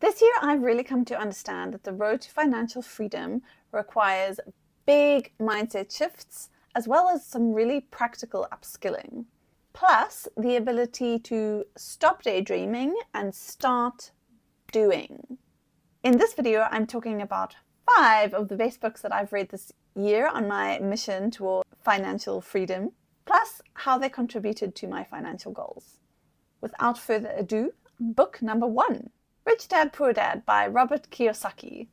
This year, I've really come to understand that the road to financial freedom requires big mindset shifts, as well as some really practical upskilling. Plus, the ability to stop daydreaming and start doing. In this video, I'm talking about 5 of the best books that I've read this year on my mission toward financial freedom, plus how they contributed to my financial goals. Without further ado, book number 1, Rich Dad, Poor Dad by Robert Kiyosaki.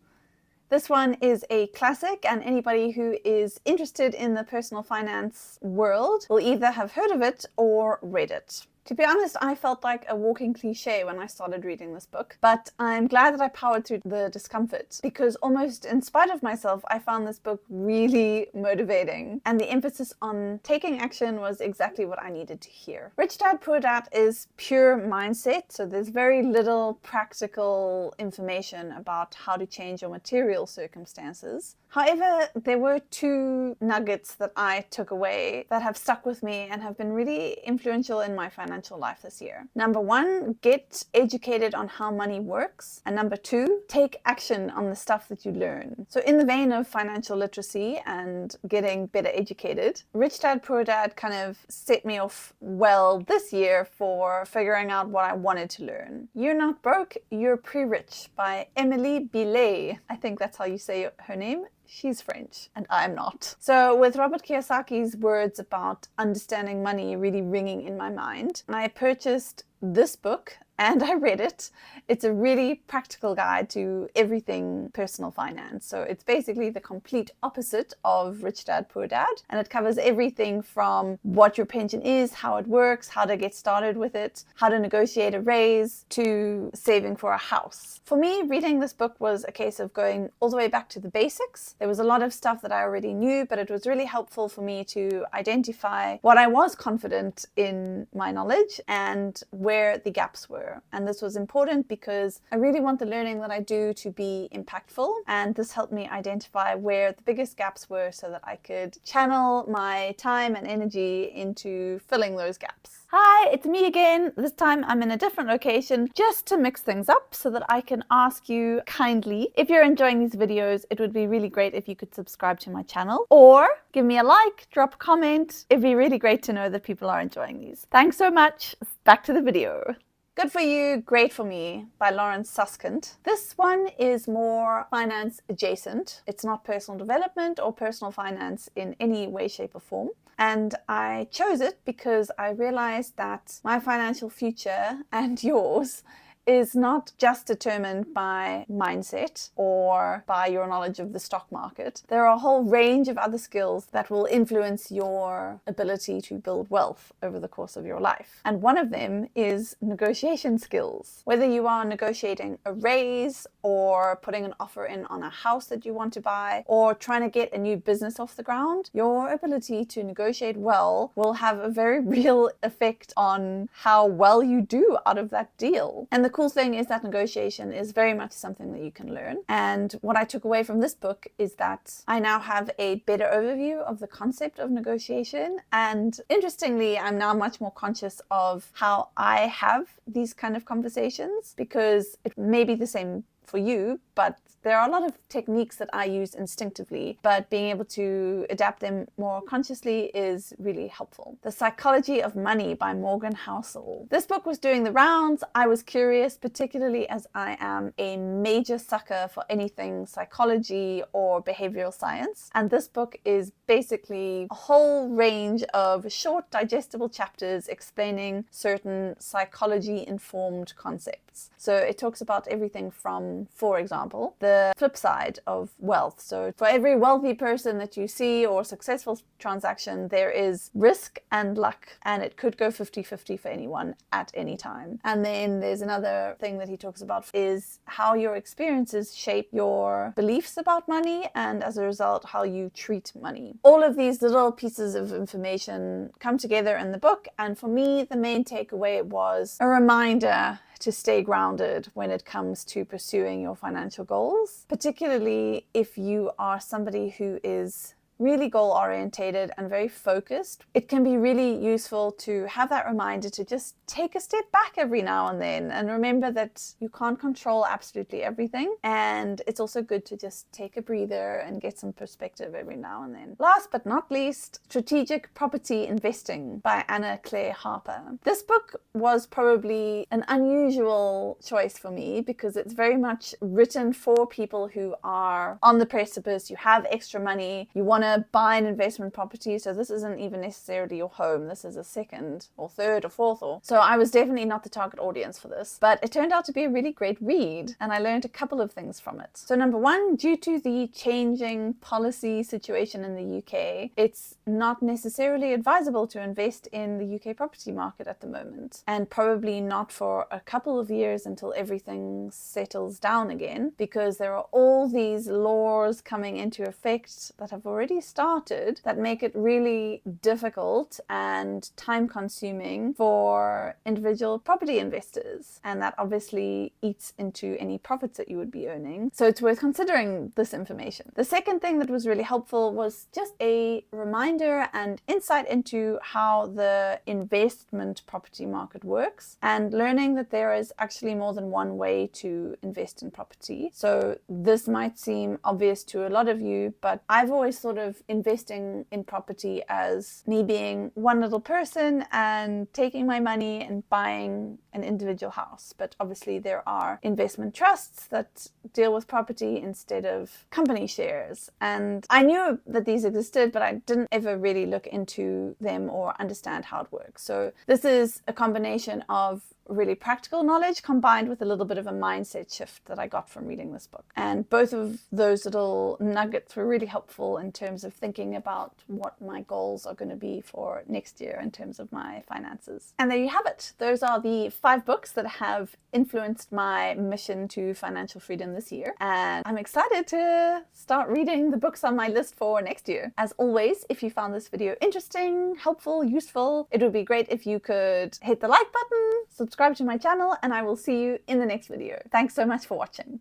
This one is a classic, and anybody who is interested in the personal finance world will either have heard of it or read it. To be honest, I felt like a walking cliche when I started reading this book, but I'm glad that I powered through the discomfort, because almost in spite of myself, I found this book really motivating, and the emphasis on taking action was exactly what I needed to hear. Rich Dad, Poor Dad is pure mindset, so there's very little practical information about how to change your material circumstances. However, there were 2 nuggets that I took away that have stuck with me and have been really influential in my financial life this year. Number 1, get educated on how money works. And number 2, take action on the stuff that you learn. So in the vein of financial literacy and getting better educated, Rich Dad, Poor Dad kind of set me off well this year for figuring out what I wanted to learn. You're Not Broke, You're Pre-Rich by Emily Billet. I think that's how you say her name. She's French, and I'm not. So with Robert Kiyosaki's words about understanding money really ringing in my mind, I purchased this book and I read it. It's a really practical guide to everything personal finance. So it's basically the complete opposite of Rich Dad, Poor Dad. And it covers everything from what your pension is, how it works, how to get started with it, how to negotiate a raise, to saving for a house. For me, reading this book was a case of going all the way back to the basics. There was a lot of stuff that I already knew, but it was really helpful for me to identify what I was confident in my knowledge and where the gaps were. And this was important because I really want the learning that I do to be impactful, and this helped me identify where the biggest gaps were so that I could channel my time and energy into filling those gaps. Hi, it's me again. This time I'm in a different location just to mix things up so that I can ask you kindly, if you're enjoying these videos, it would be really great if you could subscribe to my channel or give me a like, drop a comment. It'd be really great to know that people are enjoying these. Thanks so much. Back to the video. Good for You, Great for Me by Lawrence Susskind. This one is more finance adjacent. It's not personal development or personal finance in any way, shape or form. And I chose it because I realized that my financial future and yours is not just determined by mindset or by your knowledge of the stock market. There are a whole range of other skills that will influence your ability to build wealth over the course of your life. And one of them is negotiation skills. Whether you are negotiating a raise or putting an offer in on a house that you want to buy or trying to get a new business off the ground, your ability to negotiate well will have a very real effect on how well you do out of that deal. And the cool thing is that negotiation is very much something that you can learn. And what I took away from this book is that I now have a better overview of the concept of negotiation. And interestingly, I'm now much more conscious of how I have these kind of conversations, because it may be the same for you, but there are a lot of techniques that I use instinctively, but being able to adapt them more consciously is really helpful. The Psychology of Money by Morgan Housel. This book was doing the rounds. I was curious, particularly as I am a major sucker for anything psychology or behavioral science. And this book is basically a whole range of short, digestible chapters explaining certain psychology-informed concepts. So it talks about everything from, for example, the flip side of wealth. So for every wealthy person that you see or successful transaction, there is risk and luck, and it could go 50-50 for anyone at any time. And then there's another thing that he talks about is how your experiences shape your beliefs about money, and as a result, how you treat money. All of these little pieces of information come together in the book, and for me, the main takeaway was a reminder to stay grounded when it comes to pursuing your financial goals, particularly if you are somebody who is really goal-orientated and very focused, it can be really useful to have that reminder to just take a step back every now and then and remember that you can't control absolutely everything. And it's also good to just take a breather and get some perspective every now and then. Last but not least, Strategic Property Investing by Anna Claire Harper. This book was probably an unusual choice for me because it's very much written for people who are on the precipice. You have extra money, you want to buy an investment property, so this isn't even necessarily your home. This is a second or third or fourth. So I was definitely not the target audience for this, but it turned out to be a really great read and I learned a couple of things from it. So number one, due to the changing policy situation in the UK, it's not necessarily advisable to invest in the UK property market at the moment, and probably not for a couple of years until everything settles down again, because there are all these laws coming into effect that have already started that make it really difficult and time consuming for individual property investors, and that obviously eats into any profits that you would be earning. So it's worth considering this information. The second thing that was really helpful was just a reminder and insight into how the investment property market works, and learning that there is actually more than one way to invest in property. So this might seem obvious to a lot of you, but I've always thought of investing in property as me being one little person and taking my money and buying an individual house. But obviously there are investment trusts that deal with property instead of company shares. And I knew that these existed, but I didn't ever really look into them or understand how it works. So this is a combination of really practical knowledge combined with a little bit of a mindset shift that I got from reading this book. And both of those little nuggets were really helpful in terms of thinking about what my goals are going to be for next year in terms of my finances. And there you have it. Those are the 5 books that have influenced my mission to financial freedom this year. And I'm excited to start reading the books on my list for next year. As always, if you found this video interesting, helpful, useful, it would be great if you could hit the like button, subscribe to my channel, and I will see you in the next video. Thanks so much for watching.